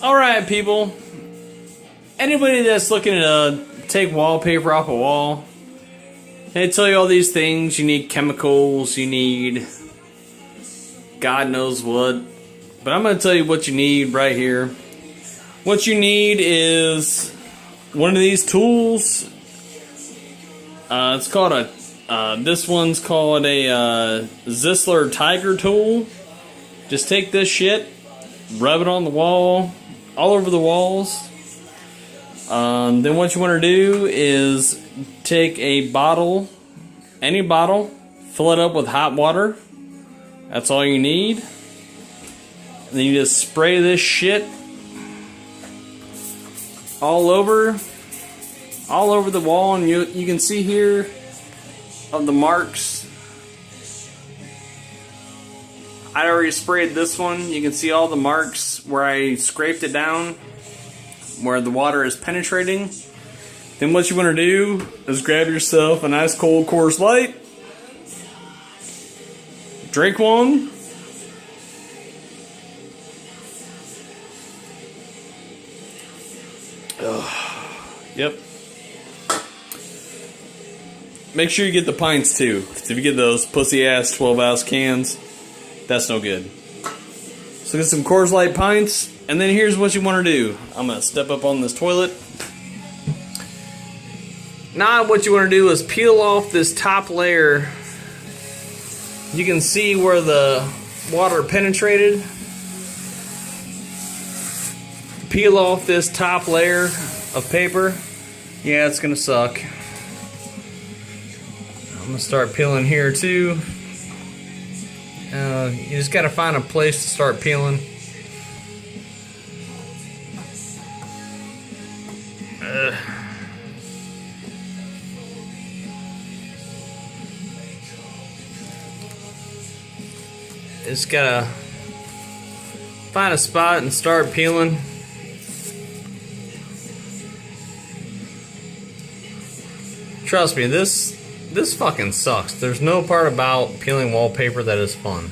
Alright, people. Anybody that's looking to take wallpaper off a wall, they tell you all these things. You need chemicals, you need God knows what. But I'm going to tell you what you need right here. What you need is one of these tools. It's called a, this one's called a Zissler Tiger tool. Just take this shit, rub it on the wall, all over the walls. Then what you want to do is take a bottle, any bottle, fill it up with hot water. That's all you need. And then you just spray this shit all over the wall, and you can see here of the marks. I already sprayed this one. You can see all the marks where I scraped it down, where the water is penetrating. Then what you want to do is grab yourself a nice cold Coors Light, drink one, yep. Make sure you get the pints too, because if you get those pussy ass 12-ounce cans, that's no good. So get some Coors Light pints, and then here's what you want to do. I'm going to step up on this toilet. Now what you want to do is peel off this top layer. You can see where the water penetrated. Peel off this top layer of paper. Yeah, it's going to suck. I'm going to start peeling here too. You just got to find a place to start peeling. Just got to find a spot and start peeling. Trust me, this fucking sucks. There's no part about peeling wallpaper that is fun.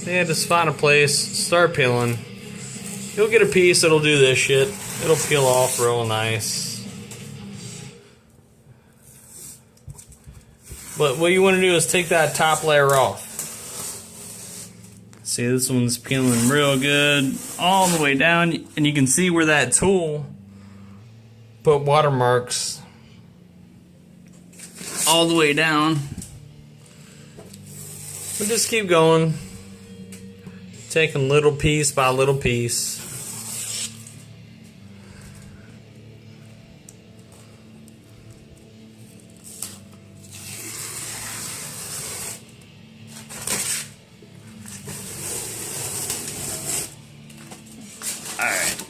Yeah, just find a place, start peeling. You'll get a piece that'll do this shit. It'll peel off real nice. But what you want to do is take that top layer off. See, this one's peeling real good all the way down, and you can see where that tool put watermarks all the way down. But just keep going, taking little piece by little piece. Alright.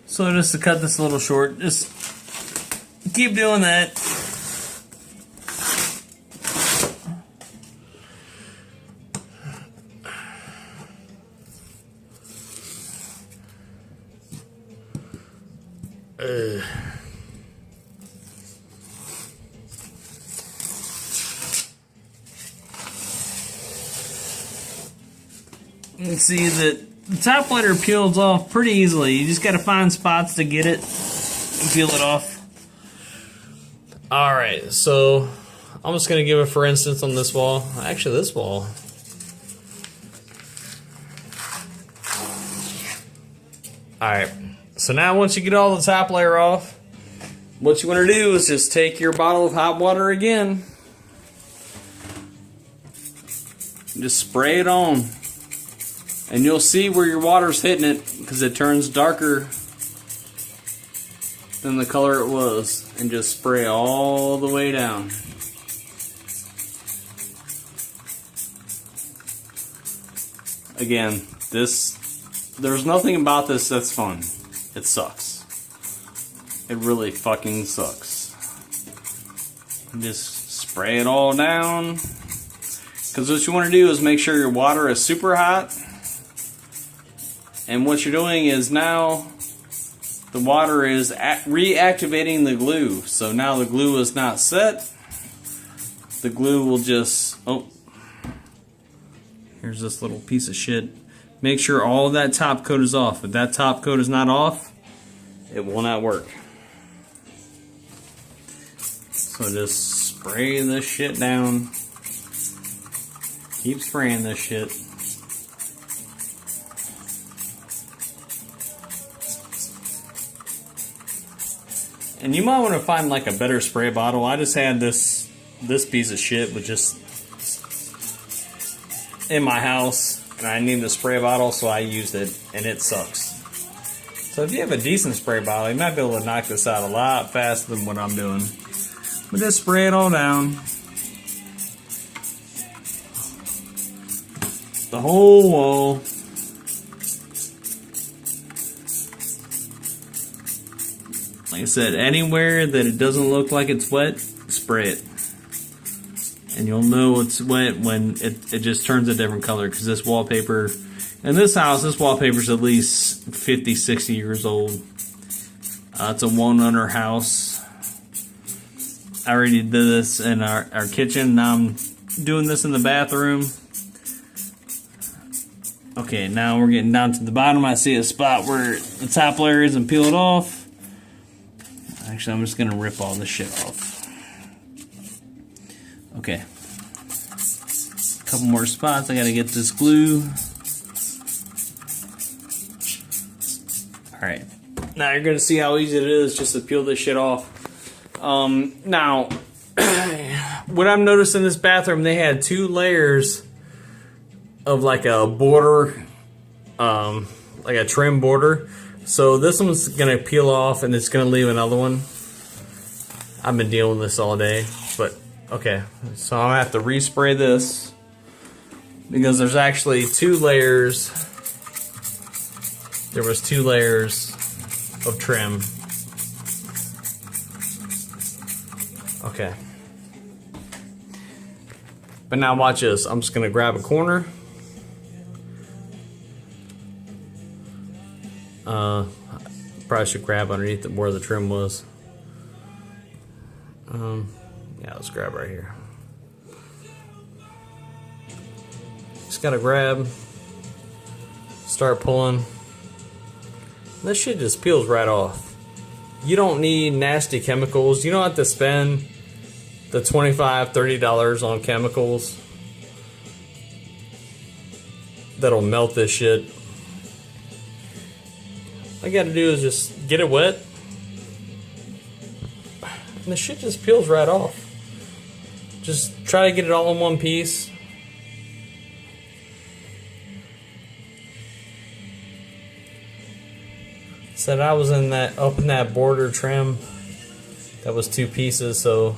So just to cut this a little short, just keep doing that. You can see that the top layer peels off pretty easily. You just got to find spots to get it and peel it off. Alright, so I'm just going to give it for instance on this wall. Actually, this wall. Alright, so now once you get all the top layer off, what you want to do is just take your bottle of hot water again. Just spray it on. And you'll see where your water's hitting it, because it turns darker than the color it was. And just spray all the way down. Again, there's nothing about this that's fun. It sucks. It really fucking sucks. Just spray it all down. Because what you want to do is make sure your water is super hot. And what you're doing is now the water is reactivating the glue. So now the glue is not set. The glue will just... Oh. Here's this little piece of shit. make sure all of that top coat is off. If that top coat is not off, it will not work. So just spray this shit down. Keep spraying this shit. And you might want to find like a better spray bottle. I just had this piece of shit with just in my house, and I needed a spray bottle, so I used it, and it sucks. So if you have a decent spray bottle, you might be able to knock this out a lot faster than what I'm doing. But just spray it all down. The whole wall. Like I said, anywhere that it doesn't look like it's wet, spray it. And you'll know it's wet when it just turns a different color, because this wallpaper, in this house, this wallpaper is at least 50, 60 years old. It's a one-owner house. I already did this in our kitchen. Now I'm doing this in the bathroom. Okay, now we're getting down to the bottom. I see a spot where the top layer isn't peeled off. Actually, I'm just going to rip all this shit off. Okay. A couple more spots. I got to get this glue. Alright. Now you're going to see how easy it is just to peel this shit off. Now, what I'm noticing in this bathroom, they had 2 layers of like a border, like a trim border. So this one's gonna peel off and it's gonna leave another one. I've been dealing with this all day, but okay. So I'm gonna have to respray this because there's actually 2 layers. There was 2 layers of trim. Okay. But now watch this. I'm just gonna grab a corner. Probably should grab underneath where the trim was. Yeah, let's grab right here. Just gotta grab, start pulling. This shit just peels right off. You don't need nasty chemicals. You don't have to spend the $25, $30 on chemicals that'll melt this shit. All you gotta do is just get it wet, and the shit just peels right off. Just try to get it all in one piece. Said I was up in that border trim that was 2 pieces, so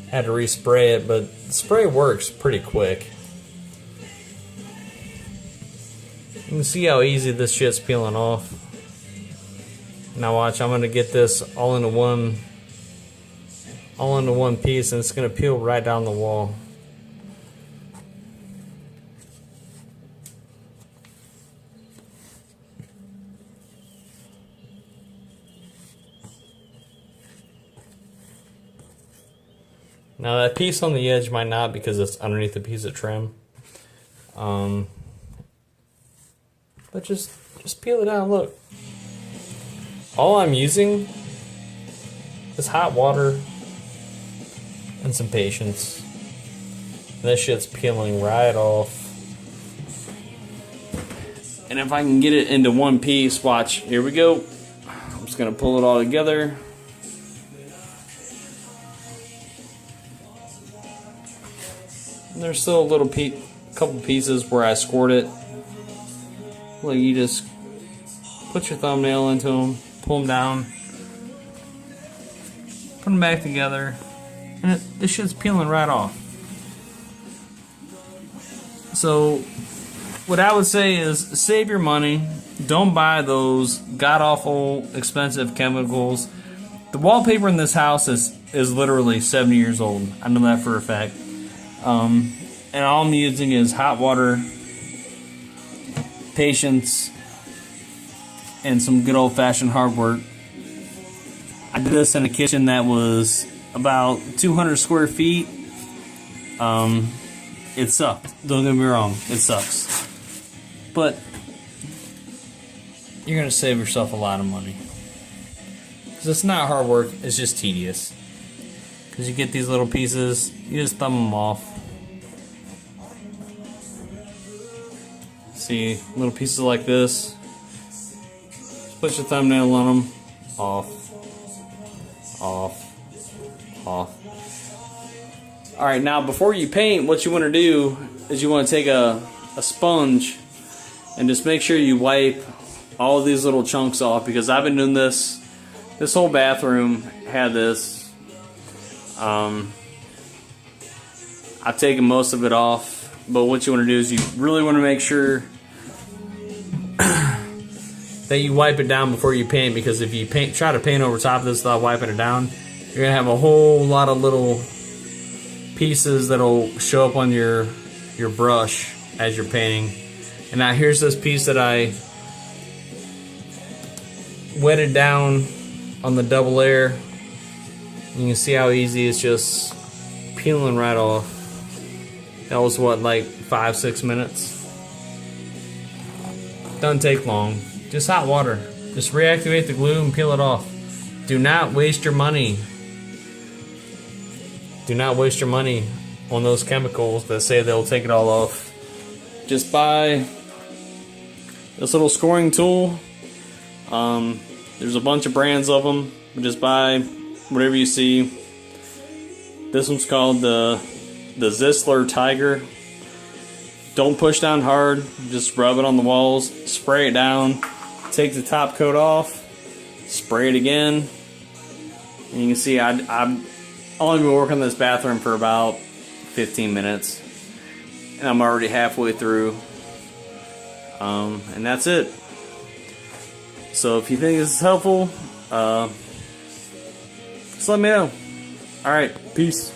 I had to respray it, but the spray works pretty quick. You can see how easy this shit's peeling off. Now watch, I'm gonna get this all into one piece, and it's gonna peel right down the wall. Now that piece on the edge might not, because it's underneath a piece of trim. But just peel it out. Look. All I'm using is hot water and some patience. And this shit's peeling right off. And if I can get it into one piece, watch, here we go. I'm just gonna pull it all together. And there's still a little couple pieces where I scored it. Like, you just put your thumbnail into them, pull them down, put them back together, and this shit's peeling right off. So what I would say is save your money. Don't buy those god-awful expensive chemicals. The wallpaper in this house is literally 70 years old. I know that for a fact. And all I'm using is hot water, patience, and some good old-fashioned hard work. I did this in a kitchen that was about 200 square feet. It sucked. Don't get me wrong, it sucks. But you're gonna save yourself a lot of money. Because it's not hard work, it's just tedious. Because you get these little pieces, you just thumb them off. See, little pieces like this. Just put your thumbnail on them. Off. Off. Off. Alright, now before you paint, what you want to do is you want to take a sponge and just make sure you wipe all these little chunks off, because I've been doing this. This whole bathroom had this. I've taken most of it off, but what you want to do is you really want to make sure that you wipe it down before you paint, because if you try to paint over top of this without wiping it down, you're gonna have a whole lot of little pieces that'll show up on your brush as you're painting. And now here's this piece that I wetted down on the double layer. You can see how easy it's just peeling right off. That was what, like 5-6 minutes? Doesn't take long. Just hot water. Just reactivate the glue and peel it off. Do not waste your money. Do not waste your money on those chemicals that say they'll take it all off. Just buy this little scoring tool. There's a bunch of brands of them. Just buy whatever you see. This one's called the Zissler Tiger. Don't push down hard. Just rub it on the walls. Spray it down. Take the top coat off. Spray it again. And you can see I've only been working on this bathroom for about 15 minutes. And I'm already halfway through. And that's it. So if you think this is helpful, just let me know. Alright, peace.